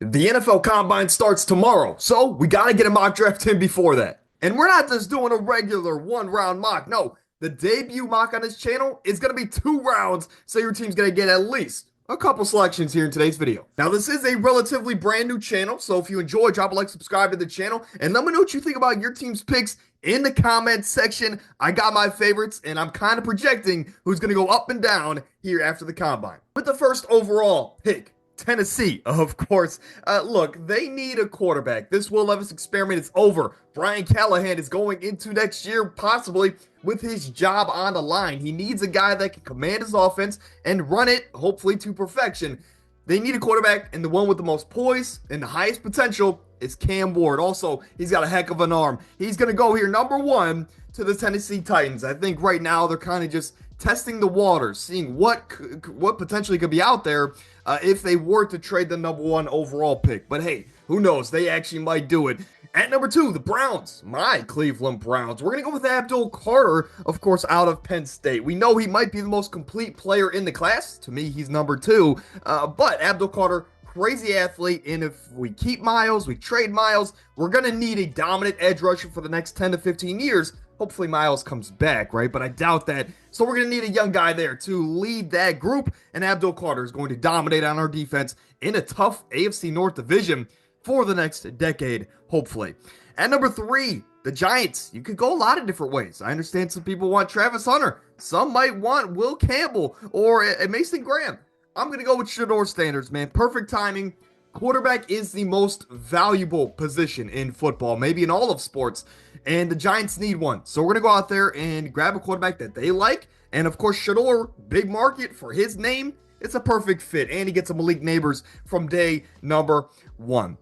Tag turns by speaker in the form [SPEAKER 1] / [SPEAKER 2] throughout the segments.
[SPEAKER 1] The NFL Combine starts tomorrow, so we got to get a mock draft in before that. And we're not just doing a regular one-round mock. No, the debut mock on this channel is going to be 2 rounds, so your team's going to get at least a couple selections here in today's video. Now, this is a relatively brand new channel, so if you enjoy, drop a like, subscribe to the channel, and let me know what you think about your team's picks in the comments section. I got my favorites, and I'm kind of projecting who's going to go up and down here after the Combine. With the first overall pick, Tennessee, of course. Look, they need a quarterback. This Will Levis experiment is over. Brian Callahan is going into next year, possibly with his job on the line. He needs a guy that can command his offense and run it, hopefully, to perfection. They need a quarterback, and the one with the most poise and the highest potential is Cam Ward. Also, he's got a heck of an arm. He's going to go here, #1, to the Tennessee Titans. I think right now they're kind of just testing the waters, seeing what potentially could be out there if they were to trade the #1 overall pick. But hey, who knows? They actually might do it. At #2, the Browns, my Cleveland Browns. We're going to go with Abdul Carter, of course, out of Penn State. We know he might be the most complete player in the class. To me, he's #2. But Abdul Carter, crazy athlete, and if we keep Miles, we trade Miles, we're going to need a dominant edge rusher for the next 10 to 15 years. Hopefully Miles comes back, right? But I doubt that. So we're going to need a young guy there to lead that group, and Abdul Carter is going to dominate on our defense in a tough AFC North division for the next decade, hopefully. At #3, the Giants. You could go a lot of different ways. I understand some people want Travis Hunter. Some might want Will Campbell or a Mason Graham. I'm going to go with Shedeur Sanders, man. Perfect timing. Quarterback is the most valuable position in football, maybe in all of sports, and the Giants need one. So we're going to go out there and grab a quarterback that they like. And of course, Shedeur, big market for his name. It's a perfect fit. And he gets a Malik Neighbors from day #1.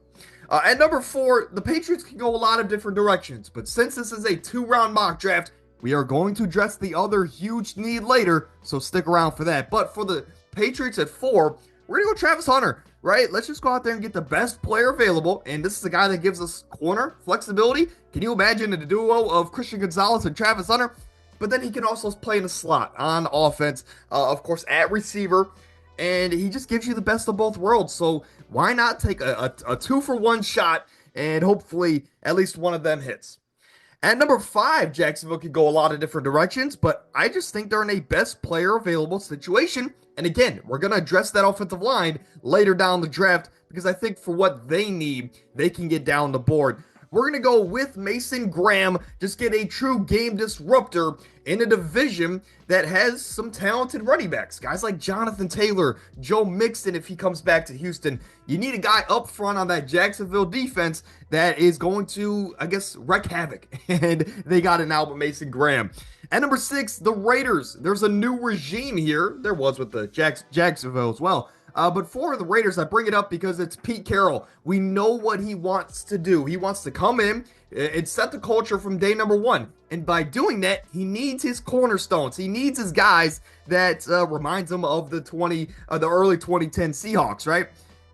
[SPEAKER 1] At #4, the Patriots can go a lot of different directions. But since this is a 2-round mock draft, we are going to address the other huge need later. So stick around for that. But for the Patriots at 4, we're going to go Travis Hunter, right? Let's just go out there and get the best player available. And this is a guy that gives us corner flexibility. Can you imagine a duo of Christian Gonzalez and Travis Hunter? But then he can also play in the slot on offense, of course, at receiver. And he just gives you the best of both worlds. So why not take a 2-for-1 shot and hopefully at least one of them hits? At #5, Jacksonville could go a lot of different directions, but I just think they're in a best player available situation. And again, we're going to address that offensive line later down the draft because I think for what they need, they can get down the board. We're going to go with Mason Graham, just get a true game disruptor in a division that has some talented running backs. Guys like Jonathan Taylor, Joe Mixon, if he comes back to Houston. You need a guy up front on that Jacksonville defense that is going to, I guess, wreak havoc. And they got it now with Mason Graham. At #6, the Raiders. There's a new regime here. There was with the Jacksonville as well. But for the Raiders, I bring it up because it's Pete Carroll. We know what he wants to do. He wants to come in and set the culture from day #1. And by doing that, he needs his cornerstones. He needs his guys that reminds him of the early 2010 Seahawks, right?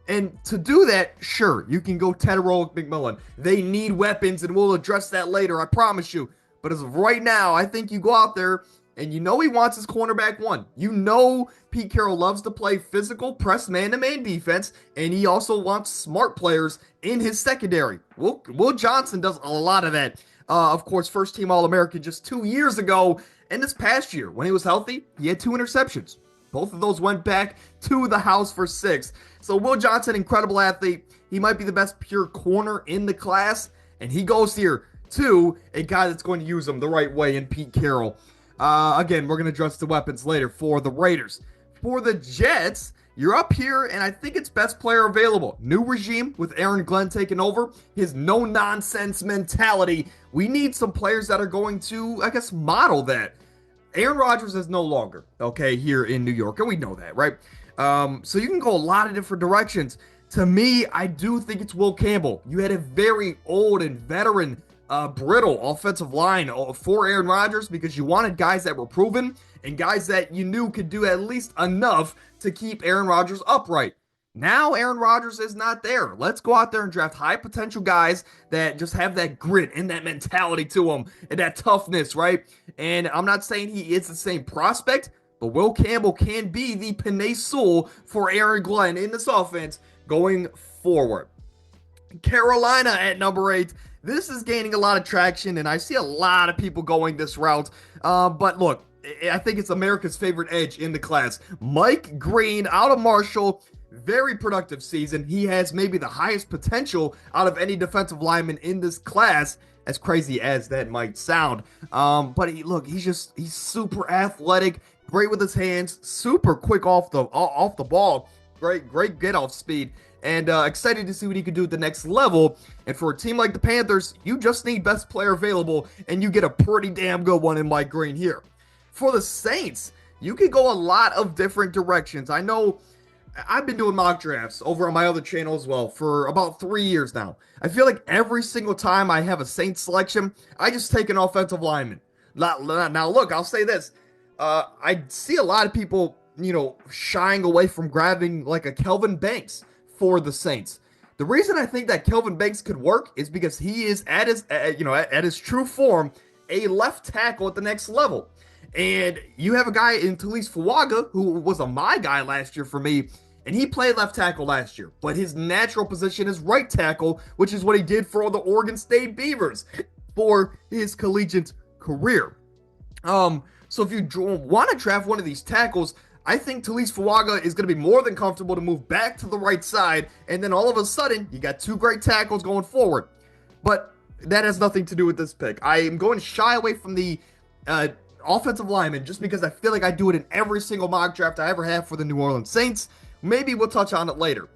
[SPEAKER 1] And to do that, sure, you can go Tedrow McMillan. They need weapons, and we'll address that later, I promise you. But as of right now, I think you go out there and you know he wants his cornerback 1. You know Pete Carroll loves to play physical, press man-to-man defense, and he also wants smart players in his secondary. Will Johnson does a lot of that. Of course, first-team All-American just 2 years ago. And this past year, when he was healthy, he had 2 interceptions. Both of those went back to the house for 6. So Will Johnson, incredible athlete. He might be the best pure corner in the class. And he goes here to a guy that's going to use him the right way in Pete Carroll. Again, we're going to address the weapons later for the Raiders. For the Jets, you're up here, and I think it's best player available. New regime with Aaron Glenn taking over. His no-nonsense mentality. We need some players that are going to, I guess, model that. Aaron Rodgers is no longer, okay, here in New York, and we know that, right? So you can go a lot of different directions. To me, I do think it's Will Campbell. You had a very old and veteran brittle offensive line for Aaron Rodgers because you wanted guys that were proven and guys that you knew could do at least enough to keep Aaron Rodgers upright. Now Aaron Rodgers is not there. Let's go out there and draft high potential guys that just have that grit and that mentality to them and that toughness, right? And I'm not saying he is the same prospect, but Will Campbell can be the Penei Sewell for Aaron Glenn in this offense going forward. Carolina at number 8. This is gaining a lot of traction, and I see a lot of people going this route. But look, I think it's America's favorite edge in the class. Mike Green out of Marshall. Very productive season. He has maybe the highest potential out of any defensive lineman in this class, as crazy as that might sound. But he's super athletic, great with his hands, super quick off the ball, great get off speed, and excited to see what he could do at the next level. And for a team like the Panthers, you just need best player available, and you get a pretty damn good one in Mike Green here. For the Saints, you can go a lot of different directions. I know I've been doing mock drafts over on my other channel as well for about 3 years now. I feel like every single time I have a Saints selection, I just take an offensive lineman. Now look, I'll say this. I see a lot of people, shying away from grabbing like a Kelvin Banks for the Saints. The reason I think that Kelvin Banks could work is because he is at his true form, a left tackle at the next level. And you have a guy in Taliese Fuaga who was my guy last year for me, and he played left tackle last year. But his natural position is right tackle, which is what he did for the Oregon State Beavers for his collegiate career. So if you want to draft one of these tackles, I think Taliese Fuaga is going to be more than comfortable to move back to the right side, and then all of a sudden, you got 2 great tackles going forward. But that has nothing to do with this pick. I am going to shy away from the offensive lineman just because I feel like I do it in every single mock draft I ever have for the New Orleans Saints. Maybe we'll touch on it later.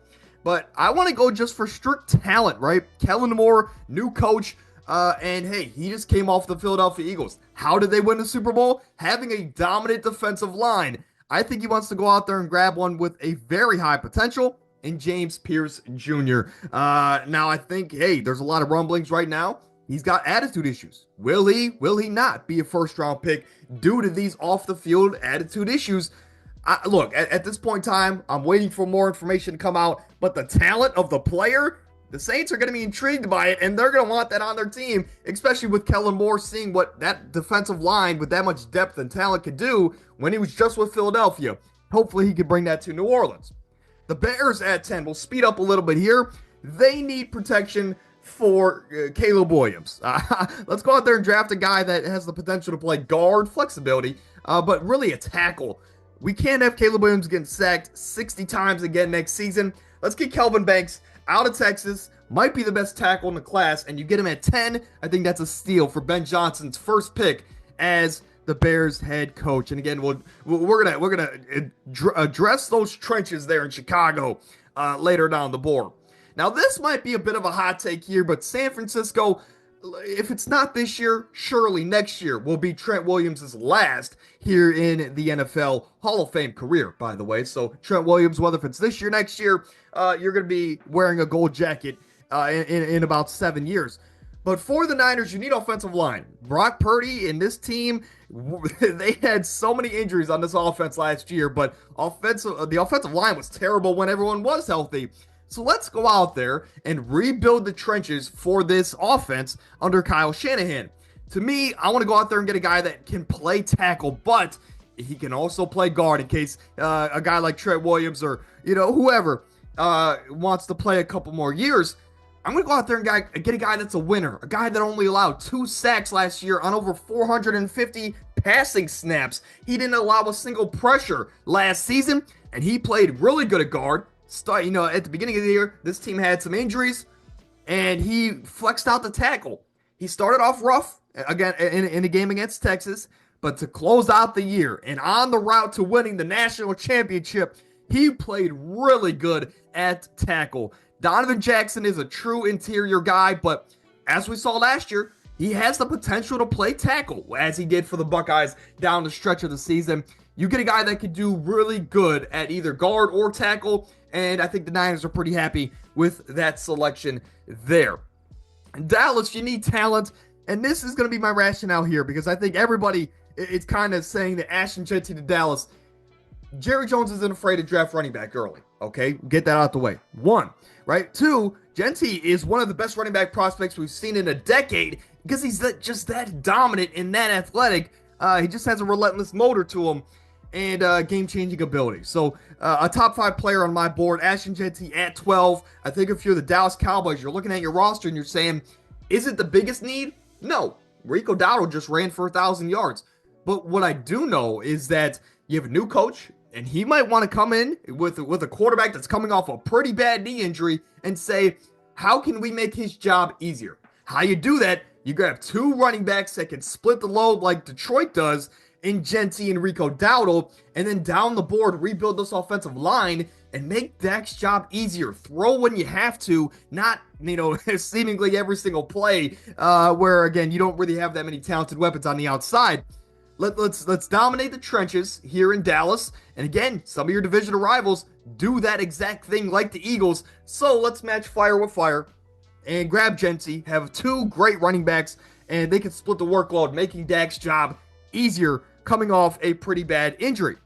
[SPEAKER 1] But I want to go just for strict talent, right? Kellen Moore, new coach, and hey, he just came off the Philadelphia Eagles. How did they win the Super Bowl? Having a dominant defensive line. I think he wants to go out there and grab one with a very high potential in James Pierce Jr. Now, I think, hey, there's a lot of rumblings right now. He's got attitude issues. Will he not be a first-round pick due to these off-the-field attitude issues? Look, at this point in time, I'm waiting for more information to come out, but the talent of the player, the Saints are going to be intrigued by it, and they're going to want that on their team, especially with Kellen Moore seeing what that defensive line with that much depth and talent could do when he was just with Philadelphia. Hopefully, he can bring that to New Orleans. The Bears at 10. We'll speed up a little bit here. They need protection for Caleb Williams. Let's go out there and draft a guy that has the potential to play guard, flexibility, but really a tackle. We can't have Caleb Williams getting sacked 60 times again next season. Let's get Kelvin Banks out of Texas, might be the best tackle in the class, and you get him at 10. I think that's a steal for Ben Johnson's first pick as the Bears head coach. And again, we're gonna address those trenches there in Chicago later down the board. Now, this might be a bit of a hot take here, but San Francisco, if it's not this year, surely next year will be Trent Williams' last here in the NFL Hall of Fame career, by the way. So Trent Williams, whether if it's this year, next year, you're going to be wearing a gold jacket in about 7 years. But for the Niners, you need offensive line. Brock Purdy and this team, they had so many injuries on this offense last year, but the offensive line was terrible when everyone was healthy. So let's go out there and rebuild the trenches for this offense under Kyle Shanahan. To me, I want to go out there and get a guy that can play tackle, but he can also play guard in case a guy like Trent Williams or, whoever wants to play a couple more years. I'm going to go out there and get a guy that's a winner, a guy that only allowed 2 sacks last year on over 450 passing snaps. He didn't allow a single pressure last season, and he played really good at guard. At the beginning of the year, this team had some injuries, and he flexed out the tackle. He started off rough, again, in a game against Texas, but to close out the year and on the route to winning the national championship, he played really good at tackle. Donovan Jackson is a true interior guy, but as we saw last year, he has the potential to play tackle, as he did for the Buckeyes down the stretch of the season. You get a guy that could do really good at either guard or tackle, and I think the Niners are pretty happy with that selection there. Dallas, you need talent, and this is going to be my rationale here because I think everybody is kind of saying that Ashton Jeanty to Dallas. Jerry Jones isn't afraid to draft running back early, okay? Get that out the way. 1, right? 2, Jeanty is one of the best running back prospects we've seen in a decade because he's just that dominant and that athletic. He just has a relentless motor to him. and game-changing ability. So a top 5 player on my board, Ashton Jeanty at 12. I think if you're the Dallas Cowboys, you're looking at your roster and you're saying, is it the biggest need? No. Rico Dowdle just ran for 1,000 yards. But what I do know is that you have a new coach, and he might want to come in with a quarterback that's coming off a pretty bad knee injury and say, how can we make his job easier? How you do that, you grab 2 running backs that can split the load like Detroit does in Jeanty and Rico Dowdle, and then down the board, rebuild this offensive line and make Dak's job easier. Throw when you have to, not, seemingly every single play where, again, you don't really have that many talented weapons on the outside. Let's dominate the trenches here in Dallas. And again, some of your divisional rivals do that exact thing like the Eagles. So let's match fire with fire and grab Jeanty, have 2 great running backs, and they can split the workload, making Dak's job easier coming off a pretty bad injury.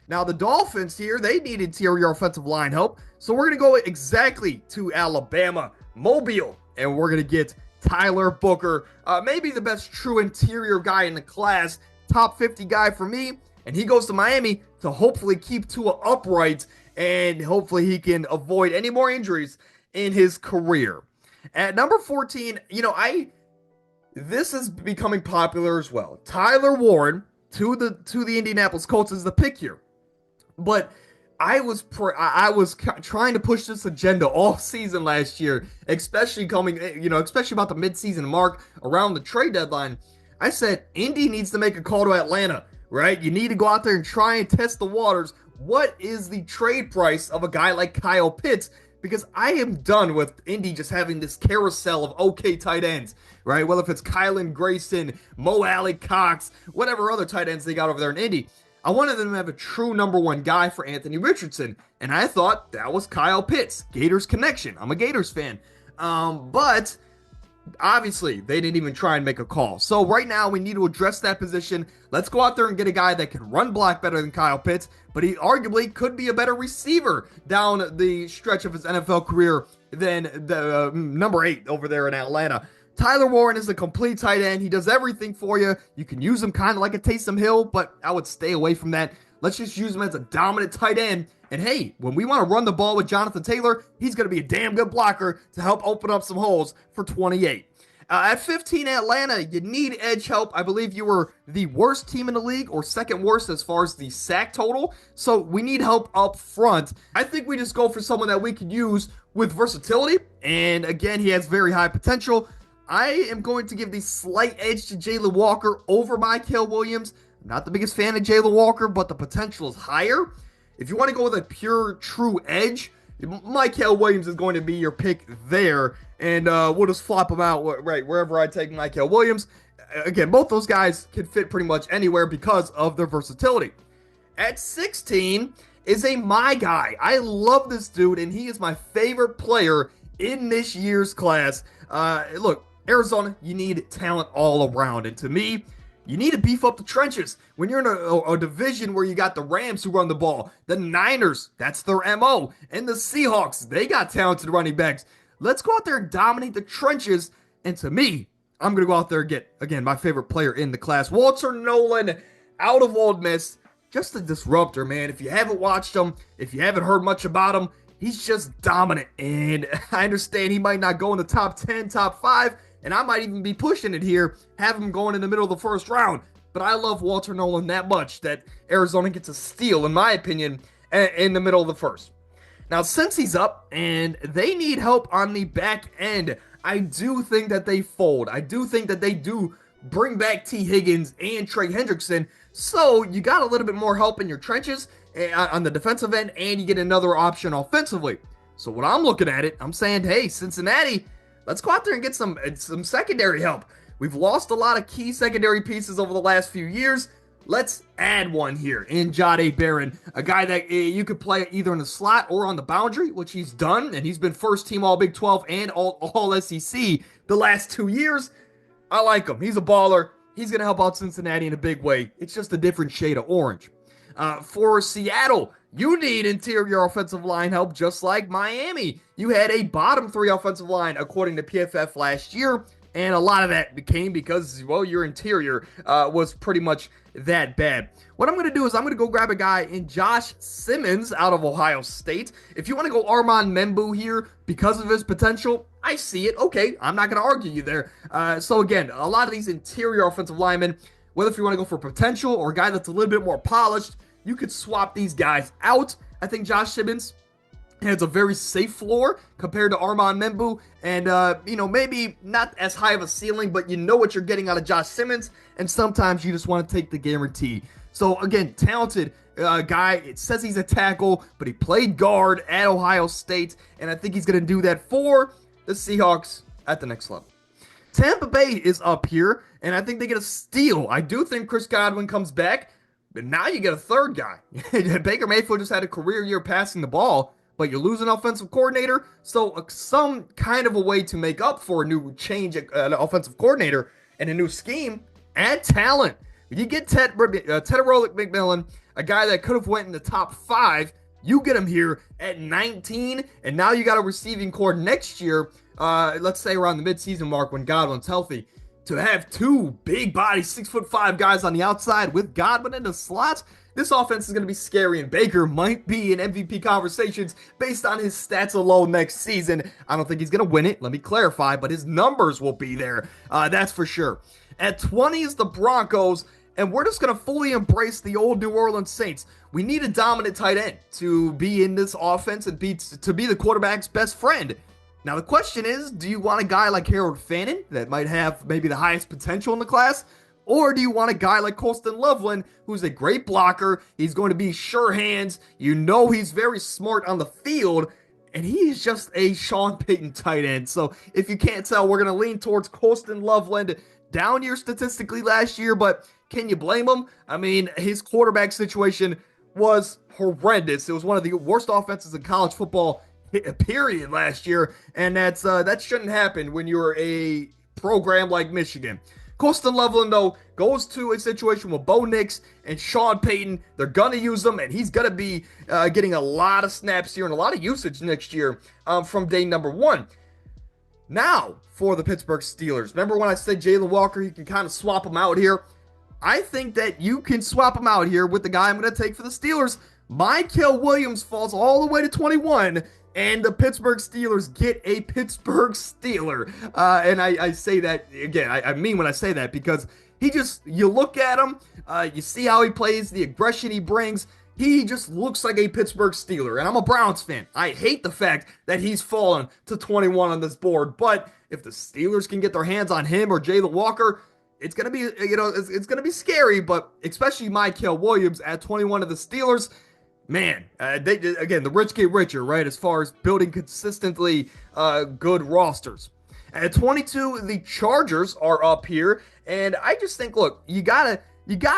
[SPEAKER 1] Now, the Dolphins here, they need interior offensive line help. So we're going to go exactly to Alabama, Mobile, and we're going to get Tyler Booker, maybe the best true interior guy in the class, top 50 guy for me. And he goes to Miami to hopefully keep Tua upright, and hopefully he can avoid any more injuries in his career. At number 14, this is becoming popular as well. Tyler Warren to the Indianapolis Colts is the pick here. But I was trying to push this agenda all season last year, especially about the midseason mark around the trade deadline. I said, Indy needs to make a call to Atlanta, right? You need to go out there and try and test the waters. What is the trade price of a guy like Kyle Pitts? Because I am done with Indy just having this carousel of okay tight ends, right? Whether if it's Kylan Grayson, Mo Alley-Cox, whatever other tight ends they got over there in Indy. I wanted them to have a true number 1 guy for Anthony Richardson, and I thought that was Kyle Pitts, Gators connection. I'm a Gators fan. But obviously, they didn't even try and make a call. So right now, we need to address that position. Let's go out there and get a guy that can run block better than Kyle Pitts, but he arguably could be a better receiver down the stretch of his NFL career than the number 8 over there in Atlanta. Tyler Warren is a complete tight end. He does everything for you. You can use him kind of like a Taysom Hill, but I would stay away from that. Let's just use him as a dominant tight end. And hey, when we want to run the ball with Jonathan Taylor, he's going to be a damn good blocker to help open up some holes for 28. At 15, Atlanta, you need edge help. I believe you were the worst team in the league, or second worst as far as the sack total. So we need help up front. I think we just go for someone that we could use with versatility. And again, he has very high potential. I am going to give the slight edge to Jalen Walker over Mykel Williams. I'm not the biggest fan of Jalen Walker, but the potential is higher. If you want to go with a pure, true edge, Mykel Williams is going to be your pick there. And we'll just flop him out right wherever I take Mykel Williams. Again, both those guys can fit pretty much anywhere because of their versatility. At 16 is my guy. I love this dude, and he is my favorite player in this year's class. Look, Arizona, you need talent all around. And to me, you need to beef up the trenches. When you're in a division where you got the Rams who run the ball, the Niners, that's their MO, and the Seahawks, they got talented running backs. Let's go out there and dominate the trenches. And to me, I'm going to go out there and get, again, my favorite player in the class, Walter Nolan, out of Ole Miss. Just a disruptor, man. If you haven't watched him, if you haven't heard much about him, he's just dominant. And I understand he might not go in the top 10, top 5, and I might even be pushing it here, have him going in the middle of the first round. But I love Walter Nolan that much that Arizona gets a steal, in my opinion, in the middle of the first. Now, since he's up and they need help on the back end, I do think that they fold. I do think that they do bring back T. Higgins and Trey Hendrickson. So you got a little bit more help in your trenches on the defensive end, and you get another option offensively. So when I'm looking at it, I'm saying, hey, Cincinnati, let's go out there and get some secondary help. We've lost a lot of key secondary pieces over the last few years. Let's add one here in Jahdae Barron, a guy that you could play either in the slot or on the boundary, which he's done, and he's been first team All Big 12 and All SEC the last 2 years. I like him. He's a baller. He's going to help out Cincinnati in a big way. It's just a different shade of orange. For Seattle, you need interior offensive line help just like Miami. You had a bottom 3 offensive line according to PFF last year, And a lot of that became because, well, your interior was pretty much that bad. What I'm going to do is I'm going to go grab a guy in Josh Simmons out of Ohio State. If you want to go Armand Membu here because of his potential, I see it. Okay, I'm not going to argue you there. So again, a lot of these interior offensive linemen, whether if you want to go for potential or a guy that's a little bit more polished, you could swap these guys out. I think Josh Simmons has a very safe floor compared to Armand Membu, and maybe not as high of a ceiling, but you know what you're getting out of Josh Simmons, and sometimes you just want to take the guarantee. So again, talented guy. It says he's a tackle, but he played guard at Ohio State, and I think he's going to do that for the Seahawks at the next level. Tampa Bay is up here, and I think they get a steal. I do think Chris Godwin comes back, but now you get a third guy. Baker Mayfield just had a career year passing the ball, but you lose an offensive coordinator, so some kind of a way to make up for a new change, an offensive coordinator and a new scheme, add talent. You get Tedorolic McMillan, a guy that could have went in the top 5. You get him here at 19, and now you got a receiving core next year, let's say around the midseason mark when Godwin's healthy. To have 2 big body 6'5" guys on the outside with Godwin in the slot, this offense is going to be scary, and Baker might be in MVP conversations based on his stats alone next season. I don't think he's going to win it, let me clarify, but his numbers will be there. That's for sure. At 20 is the Broncos, and we're just going to fully embrace the old New Orleans Saints. We need a dominant tight end to be in this offense and to be the quarterback's best friend. Now, the question is, do you want a guy like Harold Fannin that might have maybe the highest potential in the class? Or do you want a guy like Colston Loveland, who's a great blocker? He's going to be sure hands. You know he's very smart on the field, and he is just a Sean Payton tight end. So if you can't tell, we're going to lean towards Colston Loveland. Down year statistically last year, but can you blame him? I mean, his quarterback situation was horrendous. It was one of the worst offenses in college football, period, last year, and that shouldn't happen when you're a program like Michigan. Colston Loveland, though, goes to a situation with Bo Nix and Sean Payton. They're going to use him, and he's going to be getting a lot of snaps here and a lot of usage next year from day number 1. Now, for the Pittsburgh Steelers. Remember when I said Jalen Walker, you can kind of swap him out here? I think that you can swap him out here with the guy I'm going to take for the Steelers. Mykel Williams falls all the way to 21, and the Pittsburgh Steelers get a Pittsburgh Steeler. And I say that, again, I mean when I say that, because you look at him, you see how he plays, the aggression he brings, he just looks like a Pittsburgh Steeler. And I'm a Browns fan. I hate the fact that he's fallen to 21 on this board, but if the Steelers can get their hands on him or Jalen Walker, it's going to be, it's going to be scary, but especially Mykel Williams at 21 of the Steelers, man, the rich get richer, right? As far as building consistently good rosters. At 22, the Chargers are up here, and I just think, look, you gotta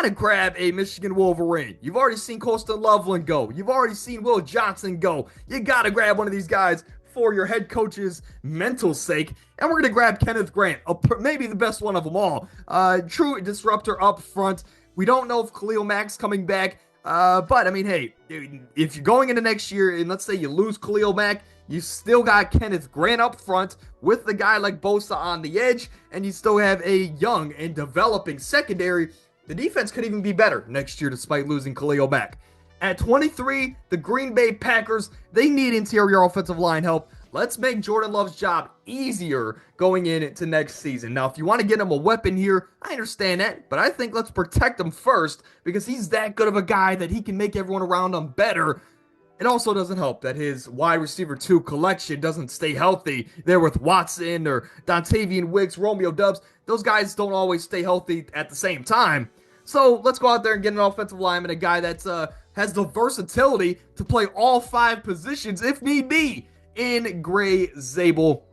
[SPEAKER 1] grab a Michigan Wolverine. You've already seen Colston Loveland go. You've already seen Will Johnson go. You gotta grab one of these guys for your head coach's mental sake, and we're gonna grab Kenneth Grant, maybe the best one of them all. True disruptor up front. We don't know if Khalil Mack's coming back. But I mean, hey, if you're going into next year and let's say you lose Khalil Mack, you still got Kenneth Grant up front with the guy like Bosa on the edge, and you still have a young and developing secondary. The defense could even be better next year despite losing Khalil Mack. At 23, the Green Bay Packers, they need interior offensive line help. Let's make Jordan Love's job easier going into next season. Now, if you want to get him a weapon here, I understand that, but I think let's protect him first because he's that good of a guy that he can make everyone around him better. It also doesn't help that his wide receiver 2 collection doesn't stay healthy there with Watson or Dontavian Wicks, Romeo Dubs. Those guys don't always stay healthy at the same time. So let's go out there and get an offensive lineman, a guy that's has the versatility to play all 5 positions if need be, in Gray Zabel.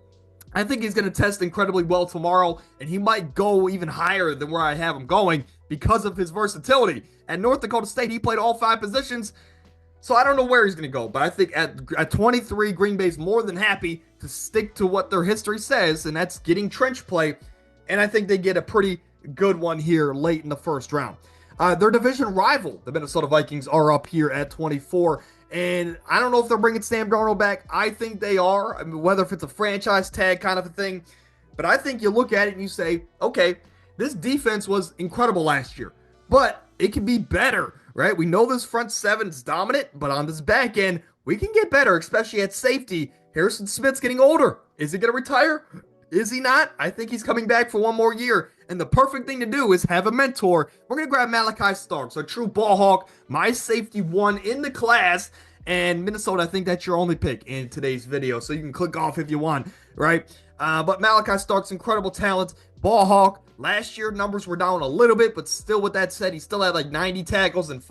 [SPEAKER 1] I think he's going to test incredibly well tomorrow, and he might go even higher than where I have him going because of his versatility. At North Dakota State, he played all 5 positions, so I don't know where he's going to go, but I think at 23, Green Bay's more than happy to stick to what their history says, and that's getting trench play, and I think they get a pretty good one here late in the first round. Their division rival, the Minnesota Vikings, are up here at 24, and I don't know if they're bringing Sam Darnold back. I think they are. I mean, whether if it's a franchise tag kind of a thing, But I think you look at it and you say, okay, this defense was incredible last year, but it can be better, right? We know this front seven is dominant, but on this back end, we can get better, especially at safety. Harrison Smith's getting older. Is he going to retire? Is he not? I think he's coming back for one more year. And the perfect thing to do is have a mentor. We're going to grab Malaki Starks, a true ball hawk, my safety one in the class. And Minnesota, I think that's your only pick in today's video. So you can click off if you want, right? But Malaki Starks, incredible talent. Ball hawk. Last year, numbers were down a little bit, but still, with that said, he still had like 90 tackles and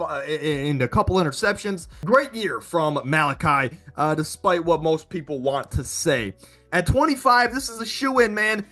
[SPEAKER 1] a couple interceptions. Great year from Malaki, despite what most people want to say. At 25, this is a shoe-in, man.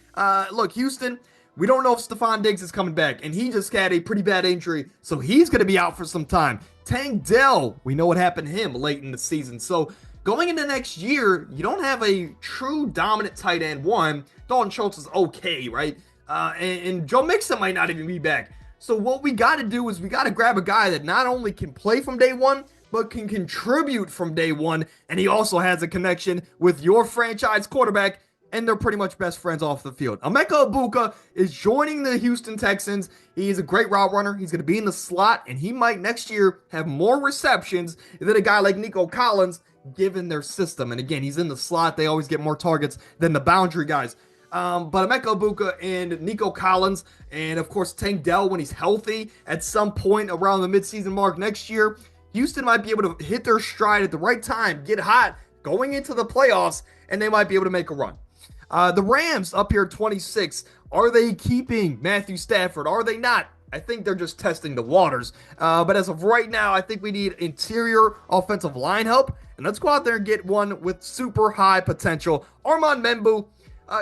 [SPEAKER 1] Look, Houston, we don't know if Stephon Diggs is coming back, and he just had a pretty bad injury, so he's going to be out for some time. Tank Dell, we know what happened to him late in the season. So going into next year, you don't have a true dominant tight end one. Dalton Schultz is okay, right? And Joe Mixon might not even be back. So what we got to do is we got to grab a guy that not only can play from day one, but can contribute from day one. And he also has a connection with your franchise quarterback, and they're pretty much best friends off the field. Emeka Egbuka is joining the Houston Texans. He's a great route runner. He's going to be in the slot, and he might next year have more receptions than a guy like Nico Collins, given their system. And again, he's in the slot. They always get more targets than the boundary guys. But Emeka Egbuka and Nico Collins, and of course Tank Dell when he's healthy at some point around the midseason mark next year, Houston might be able to hit their stride at the right time, get hot going into the playoffs, and they might be able to make a run. The Rams up here at 26, are they keeping Matthew Stafford? Are they not? I think they're just testing the waters. But as of right now, I think we need interior offensive line help. And let's go out there and get one with super high potential. Armand Membou.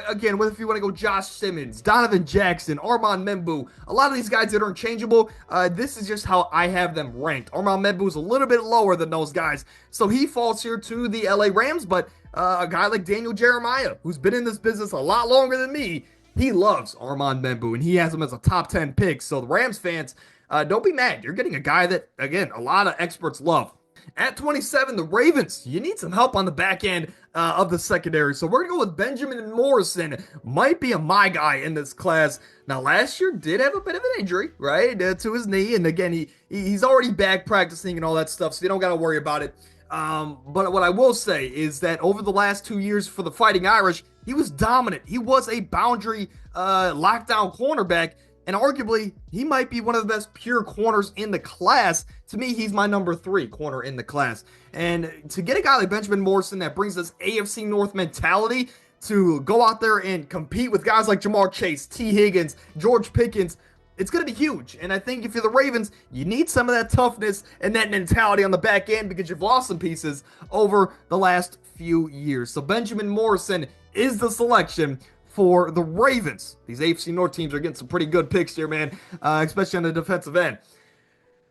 [SPEAKER 1] Again, if you want to go Josh Simmons, Donovan Jackson, Armand Membou, a lot of these guys that are interchangeable, this is just how I have them ranked. Armand Membou is a little bit lower than those guys, so he falls here to the LA Rams, but a guy like Daniel Jeremiah, who's been in this business a lot longer than me, he loves Armand Membou, and he has him as a top 10 pick, so the Rams fans, don't be mad. You're getting a guy that, again, a lot of experts love. At 27, the Ravens, you need some help on the back end of the secondary. So we're going to go with Benjamin Morrison. Might be my guy in this class. Now, last year did have a bit of an injury, right, to his knee. And again, he's already back practicing and all that stuff, so you don't got to worry about it. But what I will say is that over the last 2 years for the Fighting Irish, he was dominant. He was a boundary lockdown cornerback. And arguably, he might be one of the best pure corners in the class. To me, he's my number 3 corner in the class. And to get a guy like Benjamin Morrison that brings this AFC North mentality to go out there and compete with guys like Ja'Marr Chase, T. Higgins, George Pickens, it's going to be huge. And I think if you're the Ravens, you need some of that toughness and that mentality on the back end because you've lost some pieces over the last few years. So Benjamin Morrison is the selection for the Ravens. These AFC North teams are getting some pretty good picks here, man, especially on the defensive end.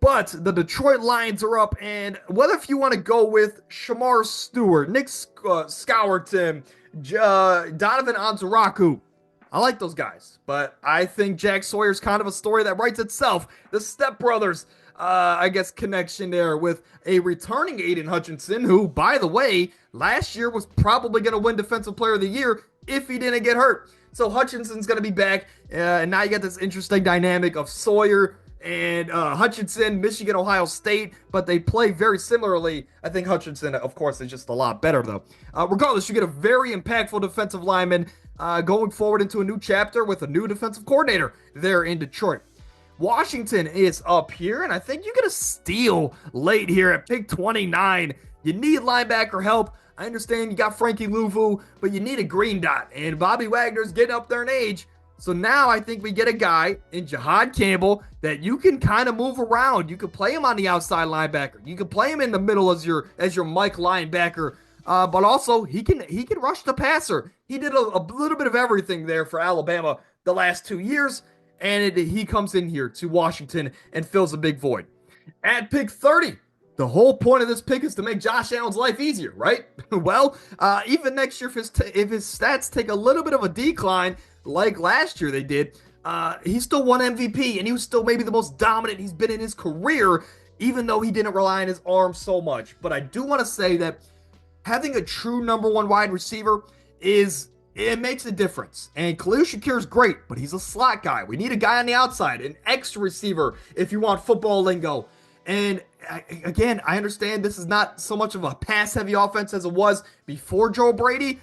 [SPEAKER 1] But the Detroit Lions are up, and whether if you want to go with Shamar Stewart, Nick Scourton, Donovan Onwuzurike, I like those guys. But I think Jack Sawyer's kind of a story that writes itself. The Step Brothers, connection there with a returning Aiden Hutchinson, who, by the way, last year was probably going to win Defensive Player of the Year if he didn't get hurt. So Hutchinson's going to be back, and now you got this interesting dynamic of Sawyer and Hutchinson, Michigan, Ohio State, but they play very similarly. I think Hutchinson, of course, is just a lot better, though. Regardless, you get a very impactful defensive lineman going forward into a new chapter with a new defensive coordinator there in Detroit. Washington is up here, and I think you get a steal late here at pick 29. You need linebacker help. I understand you got Frankie Luvu, but you need a green dot, and Bobby Wagner's getting up there in age. So now I think we get a guy in Jihad Campbell that you can kind of move around. You can play him on the outside linebacker. You can play him in the middle as your Mike linebacker. But also he can rush the passer. He did a little bit of everything there for Alabama the last 2 years, and he comes in here to Washington and fills a big void. At pick 30, the whole point of this pick is to make Josh Allen's life easier, right? Well, even next year, if his stats take a little bit of a decline, like last year they did, he still won MVP, and he was still maybe the most dominant he's been in his career, even though he didn't rely on his arm so much. But I do want to say that having a true number 1 wide receiver is it makes a difference. And Khalil Shakir is great, but he's a slot guy. We need a guy on the outside, an extra receiver if you want football lingo. And again, I understand this is not so much of a pass heavy offense as it was before Joe Brady.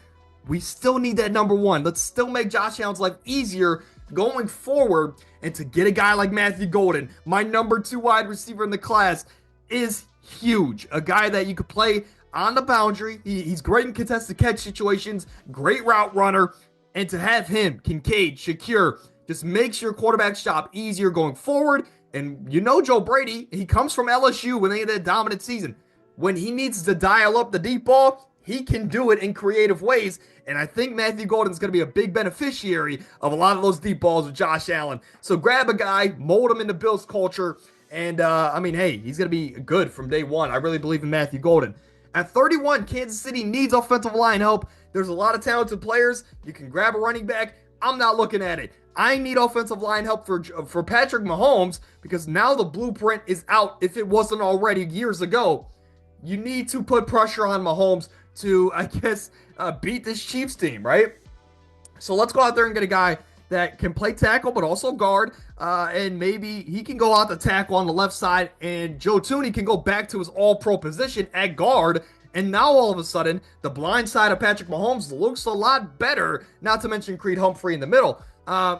[SPEAKER 1] We still need that number one. Let's still make Josh Allen's life easier going forward. And to get a guy like Matthew Golden, my number 2 wide receiver in the class, is huge. A guy that you could play on the boundary. He's great in contested catch situations, great route runner. And to have him, Kincaid, Shakir, just makes your quarterback's job easier going forward. And you know Joe Brady, he comes from LSU when they had that dominant season. When he needs to dial up the deep ball, he can do it in creative ways. And I think Matthew Golden's going to be a big beneficiary of a lot of those deep balls with Josh Allen. So grab a guy, mold him into Bills culture. And, hey, he's going to be good from day one. I really believe in Matthew Golden. At 31, Kansas City needs offensive line help. There's a lot of talented players. You can grab a running back. I'm not looking at it. I need offensive line help for Patrick Mahomes because now the blueprint is out if it wasn't already years ago. You need to put pressure on Mahomes to, beat this Chiefs team, right? So let's go out there and get a guy that can play tackle but also guard, and maybe he can go out the tackle on the left side, and Joe Thuney can go back to his all-pro position at guard. And now all of a sudden, the blind side of Patrick Mahomes looks a lot better, not to mention Creed Humphrey in the middle.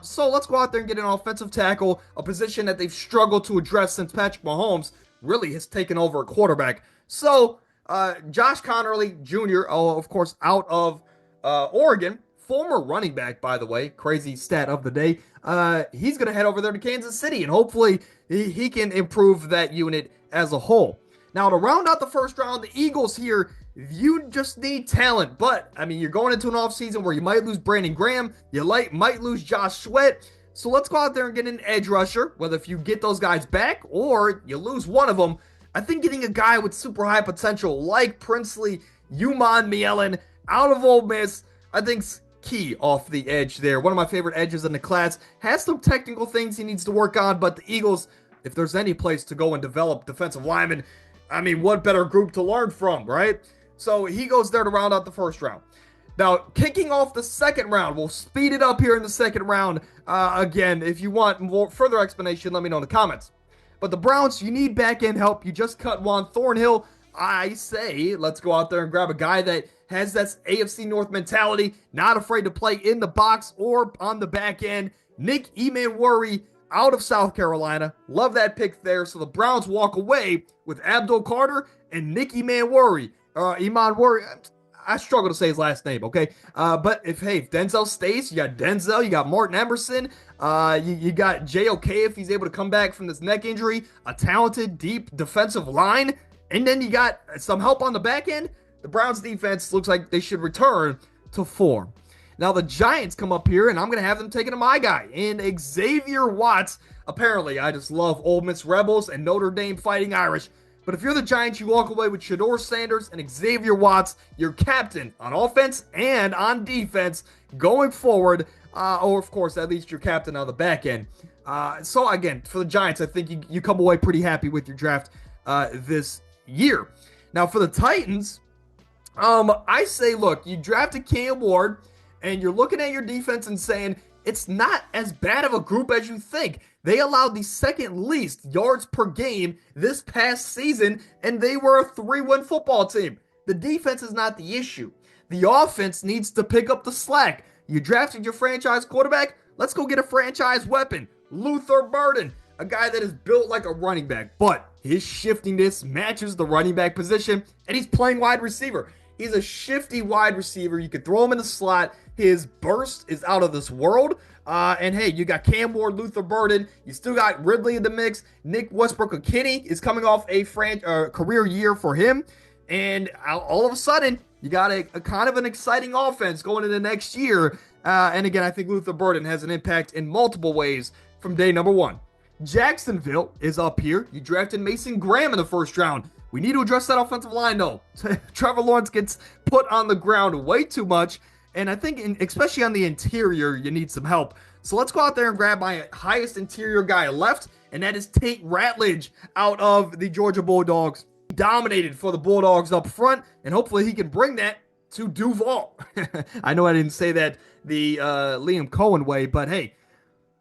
[SPEAKER 1] So let's go out there and get an offensive tackle, a position that they've struggled to address since Patrick Mahomes really has taken over a quarterback. So Josh Connerly Jr., of course, out of Oregon, former running back, by the way, crazy stat of the day. He's going to head over there to Kansas City, and hopefully he can improve that unit as a whole. Now, to round out the first round, the Eagles here, you just need talent. But, you're going into an offseason where you might lose Brandon Graham. You might lose Josh Sweat. So let's go out there and get an edge rusher, whether if you get those guys back or you lose one of them. I think getting a guy with super high potential like Princely Umanmielen out of Ole Miss, I think's key off the edge there. One of my favorite edges in the class. Has some technical things he needs to work on, but the Eagles, if there's any place to go and develop defensive linemen, what better group to learn from, right? So he goes there to round out the first round. Now, kicking off the second round, we'll speed it up here in the second round. Again, if you want more further explanation, let me know in the comments. But the Browns, you need back-end help. You just cut Juan Thornhill. I say, let's go out there and grab a guy that has that AFC North mentality, not afraid to play in the box or on the back end. Nick Emmanwori out of South Carolina. Love that pick there. So the Browns walk away with Abdul Carter and Nick Emmanwori. I struggle to say his last name, okay? But if Denzel stays, you got Denzel, you got Martin Emerson, you got JOK if he's able to come back from this neck injury, a talented, deep defensive line, and then you got some help on the back end. The Browns defense looks like they should return to form. Now the Giants come up here, and I'm going to have them taking to my guy in Xavier Watts. Apparently, I just love Ole Miss Rebels and Notre Dame Fighting Irish. But if you're the Giants, you walk away with Shedeur Sanders and Xavier Watts, your captain on offense and on defense going forward. Or, of course, at least your captain on the back end. So, again, for the Giants, I think you come away pretty happy with your draft this year. Now, for the Titans, I say, look, you drafted Cam Ward, and you're looking at your defense and saying, it's not as bad of a group as you think. They allowed the second least yards per game this past season, and they were a 3-win football team. The defense is not the issue. The offense needs to pick up the slack. You drafted your franchise quarterback. Let's go get a franchise weapon. Luther Burden, a guy that is built like a running back, but his shiftiness matches the running back position, and he's playing wide receiver. He's a shifty wide receiver. You could throw him in the slot. His burst is out of this world. And hey, you got Cam Ward, Luther Burden. You still got Ridley in the mix. Nick Westbrook-Ikhine is coming off a career year for him. And all of a sudden, you got a kind of an exciting offense going into next year. And again, I think Luther Burden has an impact in multiple ways from day number one. Jacksonville is up here. You drafted Mason Graham in the first round. We need to address that offensive line, though. Trevor Lawrence gets put on the ground way too much. And I think, especially on the interior, you need some help. So let's go out there and grab my highest interior guy left, and that is Tate Ratledge out of the Georgia Bulldogs. Dominated for the Bulldogs up front, and hopefully he can bring that to Duval. I know I didn't say that the Liam Cohen way, but hey,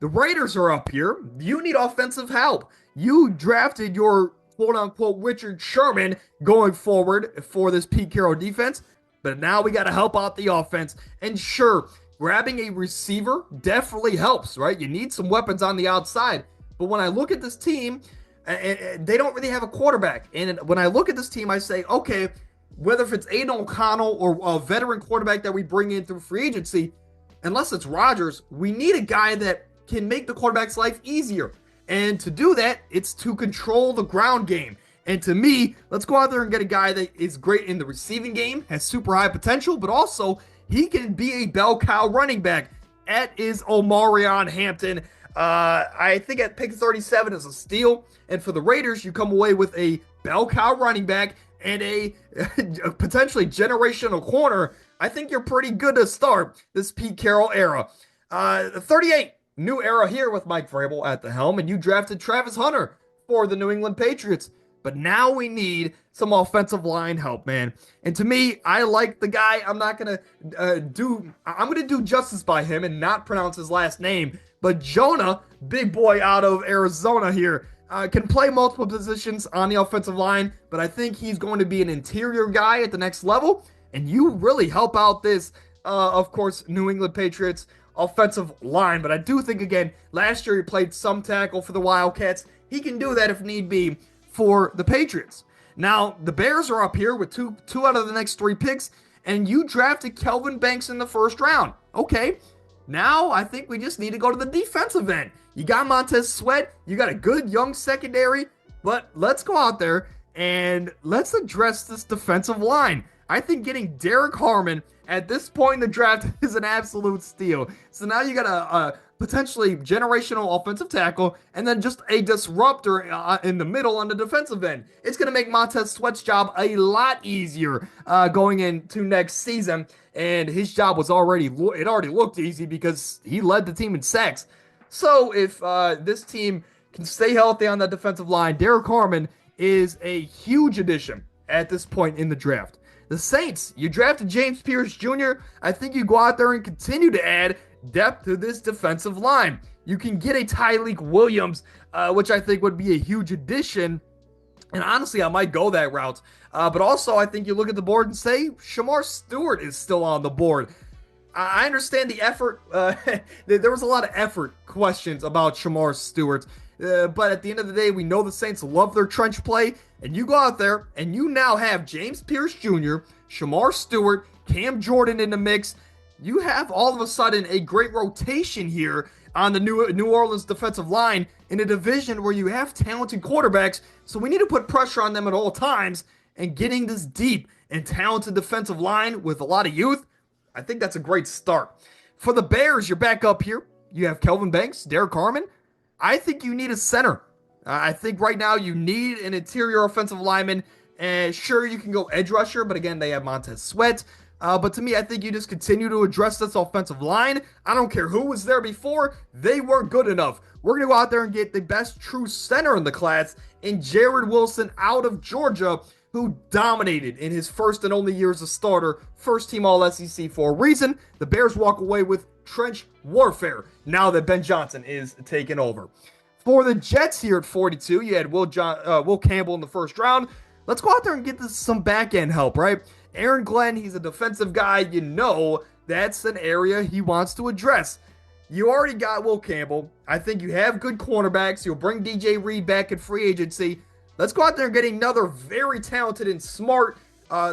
[SPEAKER 1] the Raiders are up here. You need offensive help. You drafted your quote unquote Richard Sherman going forward for this Pete Carroll defense, but now we got to help out the offense. And sure, grabbing a receiver definitely helps, right? You need some weapons on the outside. But when I look at this team, they don't really have a quarterback. And when I look at this team, I say, okay, whether if it's Aiden O'Connell or a veteran quarterback that we bring in through free agency, unless it's Rodgers, we need a guy that can make the quarterback's life easier. And to do that, it's to control the ground game. And to me, let's go out there and get a guy that is great in the receiving game, has super high potential, but also he can be a bell cow running back. That is Omarion Hampton. I think at pick 37 is a steal. And for the Raiders, you come away with a bell cow running back and a potentially generational corner. I think you're pretty good to start this Pete Carroll era. 38, new era here with Mike Vrabel at the helm, and you drafted Travis Hunter for the New England Patriots. But now we need some offensive line help, man. And to me, I like the guy. I'm going to do justice by him and not pronounce his last name. But Jonah, big boy out of Arizona here, can play multiple positions on the offensive line. But I think he's going to be an interior guy at the next level. And you really help out this, of course, New England Patriots offensive line. But I do think, again, last year he played some tackle for the Wildcats. He can do that if need be for the Patriots. Now, the Bears are up here with two out of the next 3 picks, and you drafted Kelvin Banks in the first round. Okay, now I think we just need to go to the defensive end. You got Montez Sweat, you got a good young secondary, but let's go out there and let's address this defensive line. I think getting Derek Harmon at this point in the draft is an absolute steal. So now you got a potentially generational offensive tackle, and then just a disruptor in the middle on the defensive end. It's going to make Montez Sweat's job a lot easier going into next season, and his job was already looked easy because he led the team in sacks. So if this team can stay healthy on that defensive line, Derek Harmon is a huge addition at this point in the draft. The Saints, you drafted James Pierce Jr. I think you go out there and continue to add depth to this defensive line. You can get a Tyleik Williams, which I think would be a huge addition. And honestly, I might go that route. But also, I think you look at the board and say, Shamar Stewart is still on the board. I understand the effort. There was a lot of effort questions about Shamar Stewart. But at the end of the day, we know the Saints love their trench play. And you go out there and you now have James Pierce Jr., Shamar Stewart, Cam Jordan in the mix. You have all of a sudden a great rotation here on the New Orleans defensive line in a division where you have talented quarterbacks. So we need to put pressure on them at all times. And getting this deep and talented defensive line with a lot of youth, I think that's a great start. For the Bears, you're back up here. You have Kelvin Banks, Derek Harmon. I think you need a center. I think right now you need an interior offensive lineman. And sure, you can go edge rusher, but again, they have Montez Sweat. But to me, I think you just continue to address this offensive line. I don't care who was there before. They weren't good enough. We're going to go out there and get the best true center in the class in Jared Wilson out of Georgia, who dominated in his first and only year as a starter, first team All-SEC for a reason. The Bears walk away with trench warfare now that Ben Johnson is taken over. For the Jets here at 42, you had Will Campbell in the first round. Let's go out there and get some back-end help, right? Aaron Glenn, he's a defensive guy. You know that's an area he wants to address. You already got Will Campbell. I think you have good cornerbacks. You'll bring DJ Reed back in free agency. Let's go out there and get another very talented and smart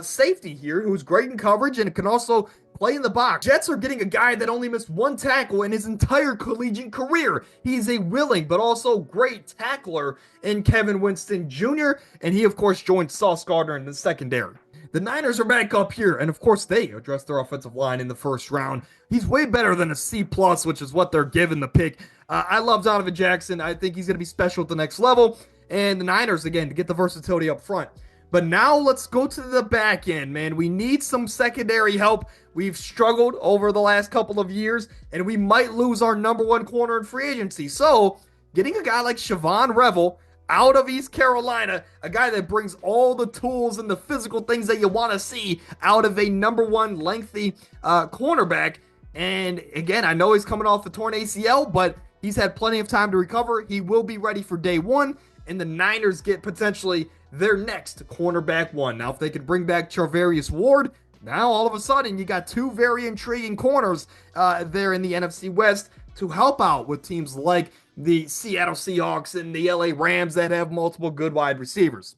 [SPEAKER 1] safety here who's great in coverage and can also play in the box. Jets are getting a guy that only missed 1 tackle in his entire collegiate career. He's a willing but also great tackler in Kevin Winston Jr., and he, of course, joined Sauce Gardner in the secondary. The Niners are back up here, and of course, they addressed their offensive line in the first round. He's way better than a C+, which is what they're giving the pick. I love Donovan Jackson. I think he's going to be special at the next level. And the Niners, again, to get the versatility up front. But now let's go to the back end, man. We need some secondary help. We've struggled over the last couple of years, and we might lose our number 1 corner in free agency. So getting a guy like Siobhan Revel, out of East Carolina, a guy that brings all the tools and the physical things that you want to see out of a number one lengthy cornerback. And again, I know he's coming off the torn ACL, but he's had plenty of time to recover. He will be ready for day one, and the Niners get potentially their next cornerback one. Now, if they can bring back Charvarius Ward, now all of a sudden you got two very intriguing corners there in the NFC West to help out with teams like the Seattle Seahawks and the LA Rams that have multiple good wide receivers.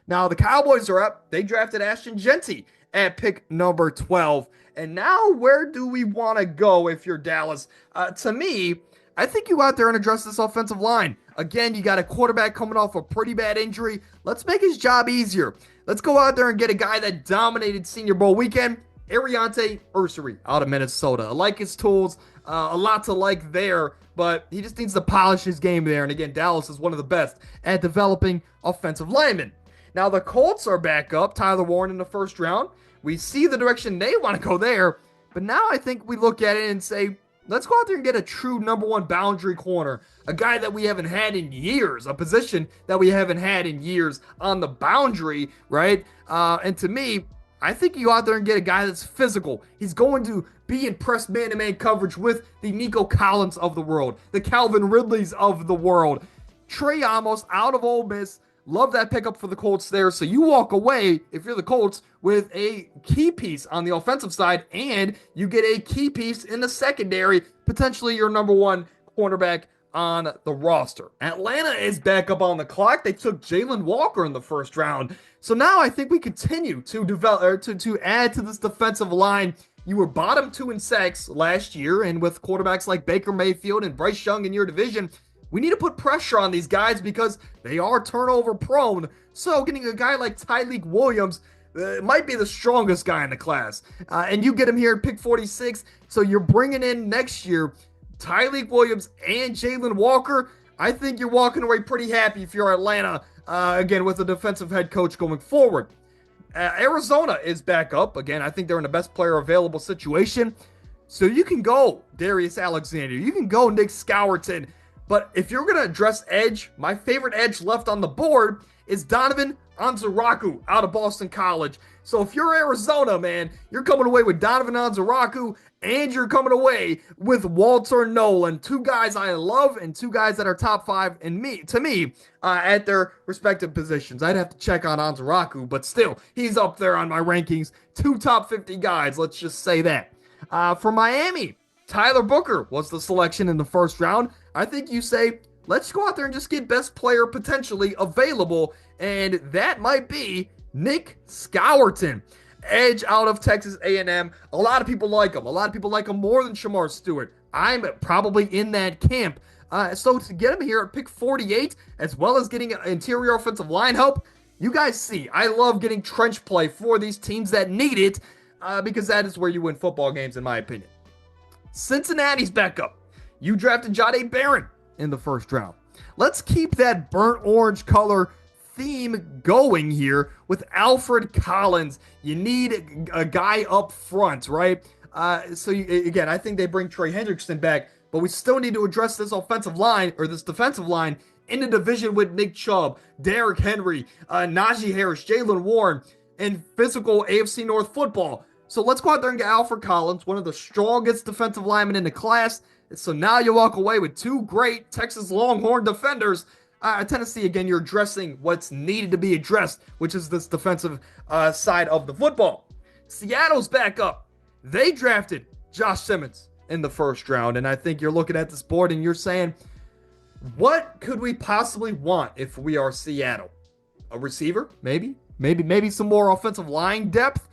[SPEAKER 1] Now, the Cowboys are up. They drafted Ashton Jeanty at pick number 12. And now, where do we want to go if you're Dallas? To me, I think you go out there and address this offensive line. Again, you got a quarterback coming off a pretty bad injury. Let's make his job easier. Let's go out there and get a guy that dominated Senior Bowl weekend, Ariante Ursary out of Minnesota. I like his tools, a lot to like there, but he just needs to polish his game there. And again, Dallas is one of the best at developing offensive linemen. Now, the Colts are back up, Tyler Warren in the first round. We see the direction they want to go there, but now I think we look at it and say, let's go out there and get a true number one boundary corner, a guy that we haven't had in years, a position that we haven't had in years on the boundary, right? And to me, I think you go out there and get a guy that's physical. He's going to be in press man-to-man coverage with the Nico Collins of the world, the Calvin Ridleys of the world. Trey Amos out of Ole Miss. Love that pickup for the Colts there. So you walk away, if you're the Colts, with a key piece on the offensive side, and you get a key piece in the secondary, potentially your number one cornerback on the roster. Atlanta is back up on the clock. They took Jalen Walker in the first round. So now I think we continue to develop or to add to this defensive line. You were bottom 2 in sacks last year, and with quarterbacks like Baker Mayfield and Bryce Young in your division, we need to put pressure on these guys because they are turnover prone. So getting a guy like Tyleik Williams might be the strongest guy in the class. And you get him here at pick 46. So you're bringing in next year Tyleik Williams and Jalen Walker. I think you're walking away pretty happy if you're Atlanta, again, with a defensive head coach going forward. Arizona is back up. Again, I think they're in the best player available situation. So you can go Darius Alexander. You can go Nick Scourton. But if you're going to address edge, my favorite edge left on the board is Donovan Onwuzurike out of Boston College. So if you're Arizona, man, you're coming away with Donovan Onwuzurike and you're coming away with Walter Nolan. Two guys I love and two guys that are top 5 to me at their respective positions. I'd have to check on Onwuzurike, but still, he's up there on my rankings. 2 top 50 guys, let's just say that. For Miami, Tyler Booker was the selection in the first round. I think you say, let's go out there and just get best player potentially available, and that might be Nick Scourton, edge out of Texas A&M. A lot of people like him. A lot of people like him more than Shamar Stewart. I'm probably in that camp. So to get him here at pick 48, as well as getting interior offensive line help, you guys see, I love getting trench play for these teams that need it, because that is where you win football games, in my opinion. Cincinnati's back up. You drafted Jahdae Barron in the first round. Let's keep that burnt orange color theme going here with Alfred Collins. You need a guy up front, right? Again, I think they bring Trey Hendrickson back, but we still need to address this offensive line or this defensive line in the division with Nick Chubb, Derrick Henry, Najee Harris, Jaylen Warren, and physical AFC North football. So let's go out there and get Alfred Collins, one of the strongest defensive linemen in the class. So now you walk away with 2 great Texas Longhorn defenders. Tennessee, again, you're addressing what's needed to be addressed, which is this defensive side of the football. Seattle's back up. They drafted Josh Simmons in the first round, and I think you're looking at this board and you're saying, what could we possibly want if we are Seattle? A receiver? Maybe some more offensive line depth.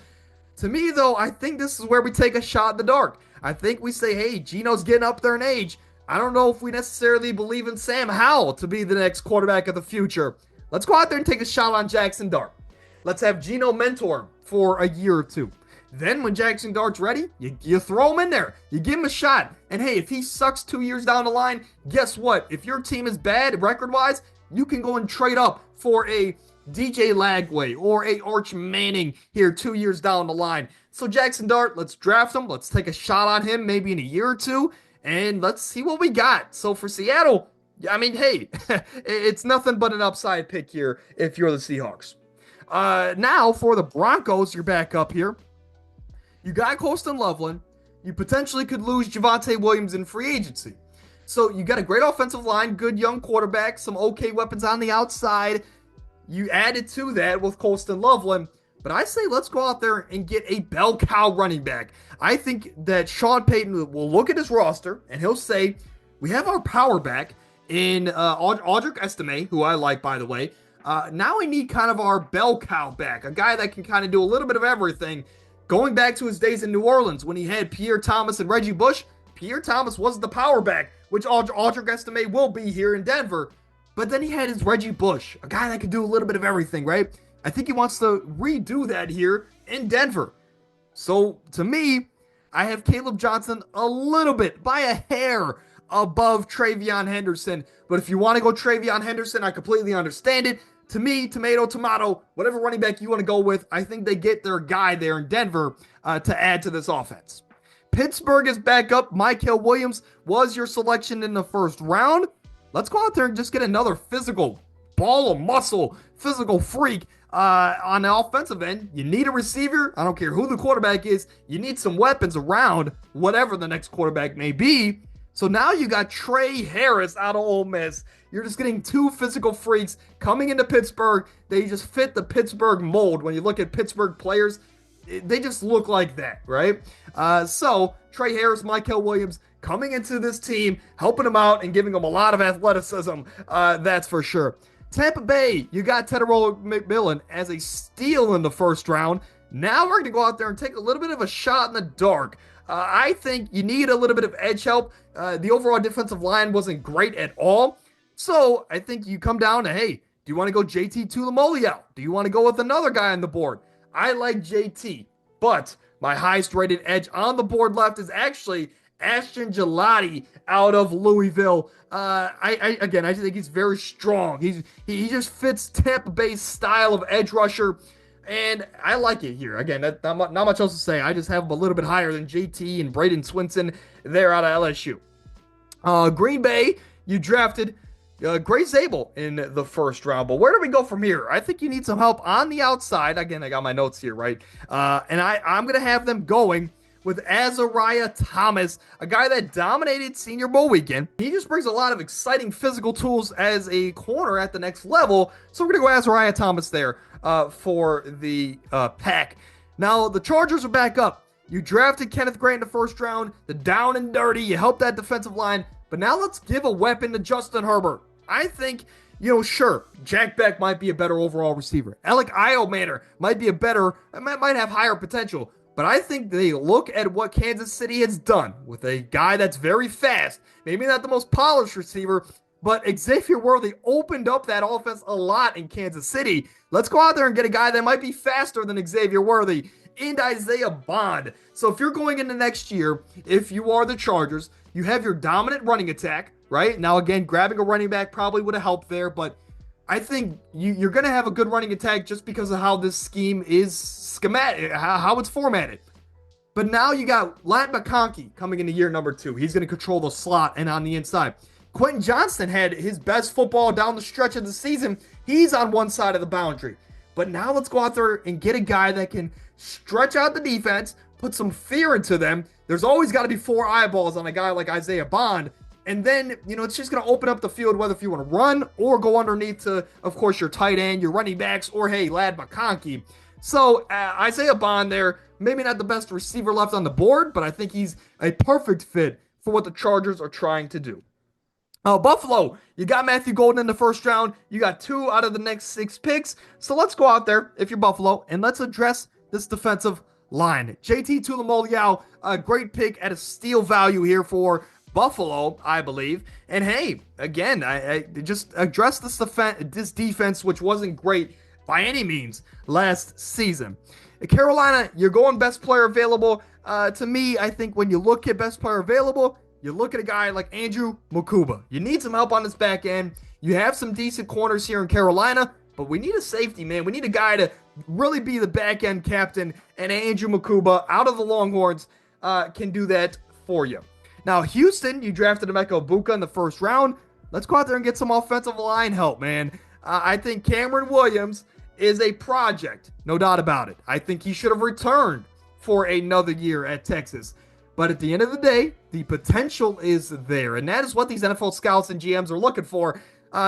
[SPEAKER 1] To me, though, I think this is where we take a shot in the dark. I think we say, hey, Geno's getting up there in age. I don't know if we necessarily believe in Sam Howell to be the next quarterback of the future. Let's go out there and take a shot on Jackson Dart. Let's have Geno mentor him for a year or 2. Then when Jackson Dart's ready, you throw him in there. You give him a shot. And hey, if he sucks 2 years down the line, guess what? If your team is bad record-wise, you can go and trade up for a DJ Lagway or a Arch Manning here 2 years down the line. So Jackson Dart, let's draft him. Let's take a shot on him maybe in a year or 2, and let's see what we got. So for Seattle, Yeah, I mean, hey, it's nothing but an upside pick here if you're the Seahawks. Now for the Broncos, you're back up here. You got Colston Loveland. You potentially could lose Javonte Williams in free agency. So you got a great offensive line, good young quarterback, some okay weapons on the outside. You added to that with Colston Loveland. But I say let's go out there and get a bell cow running back. I think that Sean Payton will look at his roster and he'll say, we have our power back in Audric Estime, who I like, by the way. Now we need kind of our bell cow back, a guy that can kind of do a little bit of everything. Going back to his days in New Orleans when he had Pierre Thomas and Reggie Bush, Pierre Thomas was the power back, which Audric Estime will be here in Denver. But then he had his Reggie Bush, a guy that could do a little bit of everything, right? I think he wants to redo that here in Denver. So to me, I have Caleb Johnson a little bit, by a hair, above TreVeyon Henderson. But if you want to go TreVeyon Henderson, I completely understand it. To me, tomato, whatever running back you want to go with, I think they get their guy there in Denver to add to this offense. Pittsburgh is back up. Mykel Williams was your selection in the first round. Let's go out there and just get another physical ball of muscle, physical freak on the offensive end. You need a receiver. I don't care who the quarterback is. You need some weapons around whatever the next quarterback may be. So now you got Trey Harris out of Ole Miss. You're just getting two physical freaks coming into Pittsburgh. They just fit the Pittsburgh mold. When you look at Pittsburgh players, they just look like that, right? So Trey Harris, Mykel Williams coming into this team, helping them out and giving them a lot of athleticism. That's for sure. Tampa Bay, you got Tetairoa McMillan as a steal in the first round. Now we're going to go out there and take a little bit of a shot in the dark. I think you need a little bit of edge help. The overall defensive line wasn't great at all. So I think you come down to, hey, do you want to go JT Tuimoloau? Do you want to go with another guy on the board? I like JT, but my highest rated edge on the board left is actually Ashton Gillotte out of Louisville. I just think he's very strong. He just fits Tampa Bay's style of edge rusher. And I like it here. Again, not much else to say. I just have him a little bit higher than JT and Braden Swinson there out of LSU. Green Bay, you drafted Gray Zabel in the first round. But where do we go from here? I think you need some help on the outside. Again, I got my notes here, right? And I'm going to have them going with Azariah Thomas, a guy that dominated Senior Bowl weekend. He just brings a lot of exciting physical tools as a corner at the next level. So we're going to go Azariah Thomas there for the pack. Now, the Chargers are back up. You drafted Kenneth Grant in the first round, the down and dirty. You helped that defensive line. But now let's give a weapon to Justin Herbert. I think, sure, Jack Beck might be a better overall receiver. Alec Iomanner might be might have higher potential. But I think they look at what Kansas City has done with a guy that's very fast, maybe not the most polished receiver, but Xavier Worthy opened up that offense a lot in Kansas City. Let's go out there and get a guy that might be faster than Xavier Worthy and Isaiah Bond. So if you're going into next year, if you are the Chargers, you have your dominant running attack, right? Now, again, grabbing a running back probably would have helped there, but I think you're going to have a good running attack just because of how this scheme is schematic, how it's formatted. But now you got Lat McConkey coming into year number 2. He's going to control the slot and on the inside. Quentin Johnston had his best football down the stretch of the season. He's on one side of the boundary. But now let's go out there and get a guy that can stretch out the defense, put some fear into them. There's always got to be 4 eyeballs on a guy like Isaiah Bond. And then, it's just going to open up the field, whether if you want to run or go underneath to, of course, your tight end, your running backs, or, hey, Lad McConkey. So, Isaiah Bond there, maybe not the best receiver left on the board, but I think he's a perfect fit for what the Chargers are trying to do. Buffalo, you got Matthew Golden in the first round. You got 2 out of the next 6 picks. So let's go out there, if you're Buffalo, and let's address this defensive line. JT Tuimoloau, a great pick at a steal value here for Buffalo, I believe. And hey, again, I just address this defense, which wasn't great by any means last season. Carolina, you're going best player available. To me, I think when you look at best player available, you look at a guy like Andrew Mukuba. You need some help on this back end. You have some decent corners here in Carolina, but we need a safety, man. We need a guy to really be the back end captain, and Andrew Mukuba out of the Longhorns can do that for you. Now, Houston, you drafted Emeka Egbuka in the first round. let's go out there and get some offensive line help, man. I think Cameron Williams is a project, no doubt about it. I think he should have returned for another year at Texas. But at the end of the day, the potential is there. And that is what these NFL scouts and GMs are looking for.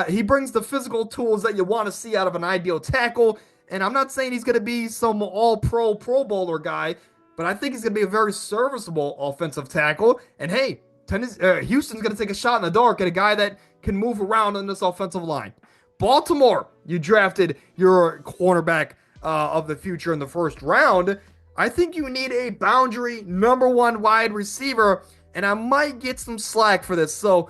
[SPEAKER 1] He brings the physical tools that you want to see out of an ideal tackle. And I'm not saying he's going to be some all-pro Pro Bowler guy, but I think he's going to be a very serviceable offensive tackle. And hey, Houston's going to take a shot in the dark at a guy that can move around on this offensive line. Baltimore, you drafted your cornerback of the future in the first round. I think you need a boundary number one wide receiver, and I might get some slack for this. So,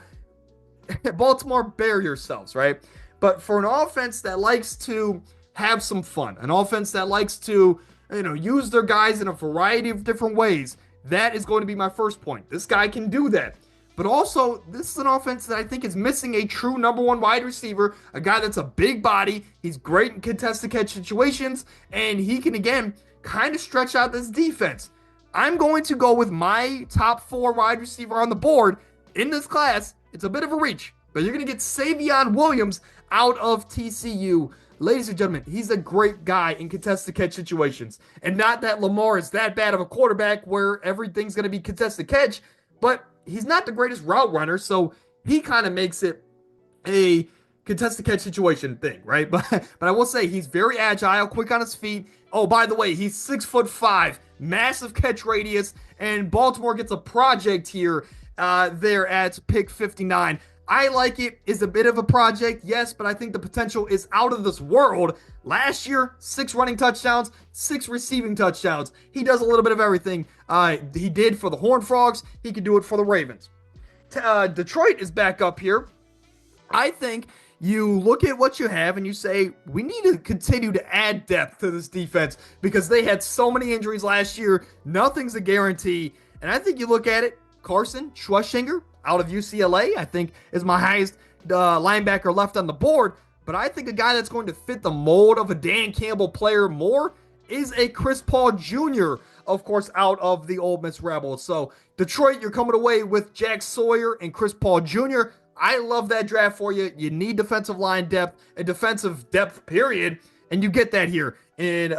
[SPEAKER 1] Baltimore, bear yourselves, right? But for an offense that likes to have some fun, an offense that likes to, use their guys in a variety of different ways, that is going to be my first point. This guy can do that. But also, this is an offense that I think is missing a true number one wide receiver, a guy that's a big body. He's great in contested catch situations, and he can, again, kind of stretch out this defense. I'm going to go with my top 4 wide receiver on the board in this class. It's a bit of a reach, but you're going to get Savion Williams out of TCU. Ladies and gentlemen, he's a great guy in contested catch situations. And not that Lamar is that bad of a quarterback where everything's going to be contested catch, but he's not the greatest route runner, so he kind of makes it a contested catch situation thing, right? But I will say he's very agile, quick on his feet. Oh, by the way, he's 6'5", massive catch radius, and Baltimore gets a project here there at pick 59. I like it. Is a bit of a project, yes, but I think the potential is out of this world. Last year, 6 running touchdowns, 6 receiving touchdowns. He does a little bit of everything. He did for the Horned Frogs. He could do it for the Ravens. Detroit is back up here. I think you look at what you have and you say, we need to continue to add depth to this defense because they had so many injuries last year. Nothing's a guarantee. And I think you look at it, Carson Schwarzenegger out of UCLA, I think is my highest linebacker left on the board. But I think a guy that's going to fit the mold of a Dan Campbell player more is a Chris Paul Jr., of course, out of the Ole Miss Rebels. So Detroit, you're coming away with Jack Sawyer and Chris Paul Jr. I love that draft for you. You need defensive line depth and defensive depth, period. And you get that here in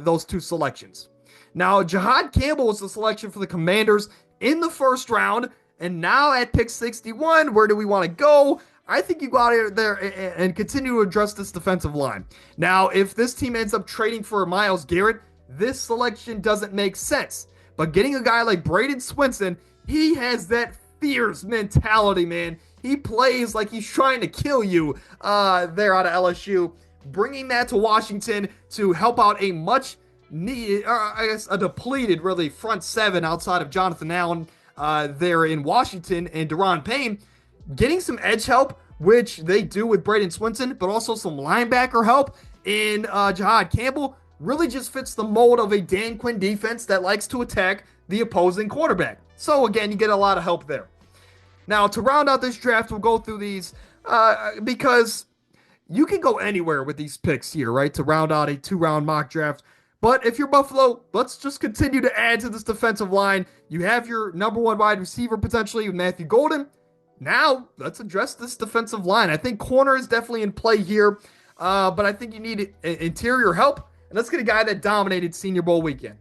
[SPEAKER 1] those 2 selections. Now, Jihad Campbell was the selection for the Commanders in the first round. And now at pick 61, where do we want to go? I think you go out there and continue to address this defensive line. Now, if this team ends up trading for Myles Garrett, this selection doesn't make sense. But getting a guy like Braden Swinson, he has that fierce mentality, man. He plays like he's trying to kill you there out of LSU. Bringing that to Washington to help out a much needed, I guess a depleted, really, front 7 outside of Jonathan Allen there in Washington and Daron Payne. Getting some edge help, which they do with Braden Swinson, but also some linebacker help in Jihad Campbell, really just fits the mold of a Dan Quinn defense that likes to attack the opposing quarterback. So again, you get a lot of help there. Now, to round out this draft, we'll go through these because you can go anywhere with these picks here, right, to round out a 2-round mock draft. But if you're Buffalo, let's just continue to add to this defensive line. You have your number 1 wide receiver potentially with Matthew Golden. Now, let's address this defensive line. I think corner is definitely in play here, but I think you need interior help. And let's get a guy that dominated Senior Bowl weekend.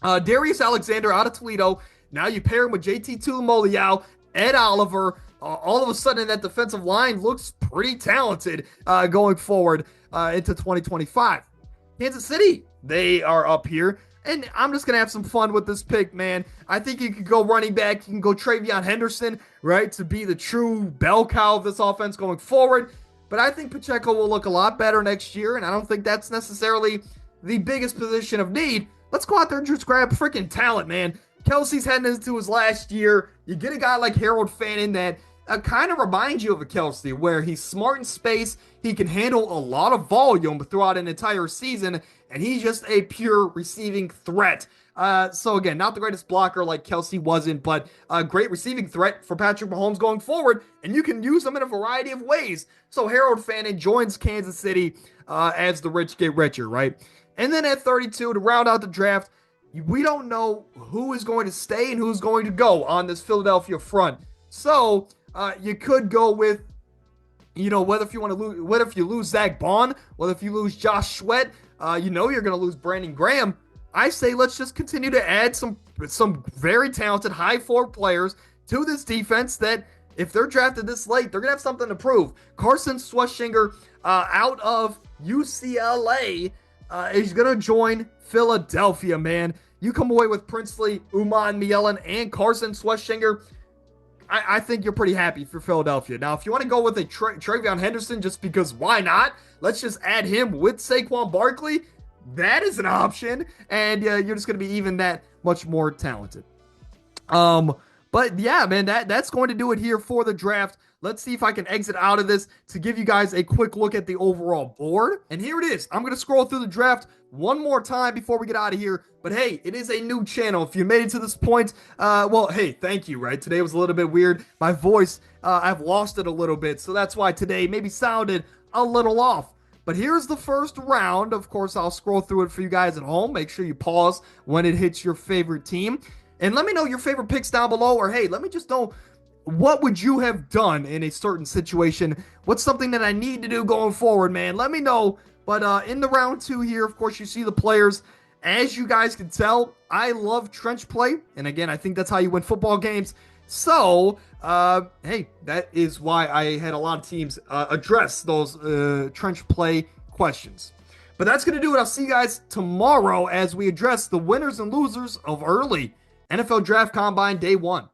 [SPEAKER 1] Darius Alexander out of Toledo. Now you pair him with JT Tuimoloau, Ed Oliver. All of a sudden, that defensive line looks pretty talented going forward into 2025. Kansas City, they are up here. And I'm just going to have some fun with this pick, man. I think you could go running back. You can go TreVeyon Henderson, right, to be the true bell cow of this offense going forward. But I think Pacheco will look a lot better next year, and I don't think that's necessarily the biggest position of need. Let's go out there and just grab freaking talent, man. Kelsey's heading into his last year. You get a guy like Harold Fannin that kind of reminds you of a Kelsey, where he's smart in space. He can handle a lot of volume throughout an entire season, and he's just a pure receiving threat. So again, not the greatest blocker like Kelsey wasn't, but a great receiving threat for Patrick Mahomes going forward, and you can use him in a variety of ways. So Harold Fannin joins Kansas City as the rich get richer, right? And then at 32, to round out the draft, we don't know who is going to stay and who's going to go on this Philadelphia front. So you could go with Whether if you want to lose, whether if you lose Zach Bond, whether if you lose Josh Sweat, you're going to lose Brandon Graham. I say let's just continue to add some very talented high floor players to this defense that if they're drafted this late, they're going to have something to prove. Carson Schwarzenegger out of UCLA is going to join Philadelphia, man. You come away with Princely, Uman Mielen, and Carson Schwarzenegger. I think you're pretty happy for Philadelphia. Now, if you want to go with a Travion Henderson, just because why not? Let's just add him with Saquon Barkley. That is an option, and you're just going to be even that much more talented. But yeah, man, that's going to do it here for the draft. Let's see if I can exit out of this to give you guys a quick look at the overall board. And here it is. I'm going to scroll through the draft one more time before we get out of here. But hey, it is a new channel. If you made it to this point, well, hey, thank you, right? Today was a little bit weird. My voice, I've lost it a little bit. So that's why today maybe sounded a little off. But here's the first round. Of course, I'll scroll through it for you guys at home. Make sure you pause when it hits your favorite team. And let me know your favorite picks down below. Or hey, let me just know, what would you have done in a certain situation? What's something that I need to do going forward, man? Let me know. But in the round 2 here, of course, you see the players. As you guys can tell, I love trench play. And again, I think that's how you win football games. So, hey, that is why I had a lot of teams address those trench play questions. But that's going to do it. I'll see you guys tomorrow as we address the winners and losers of early NFL Draft Combine Day 1.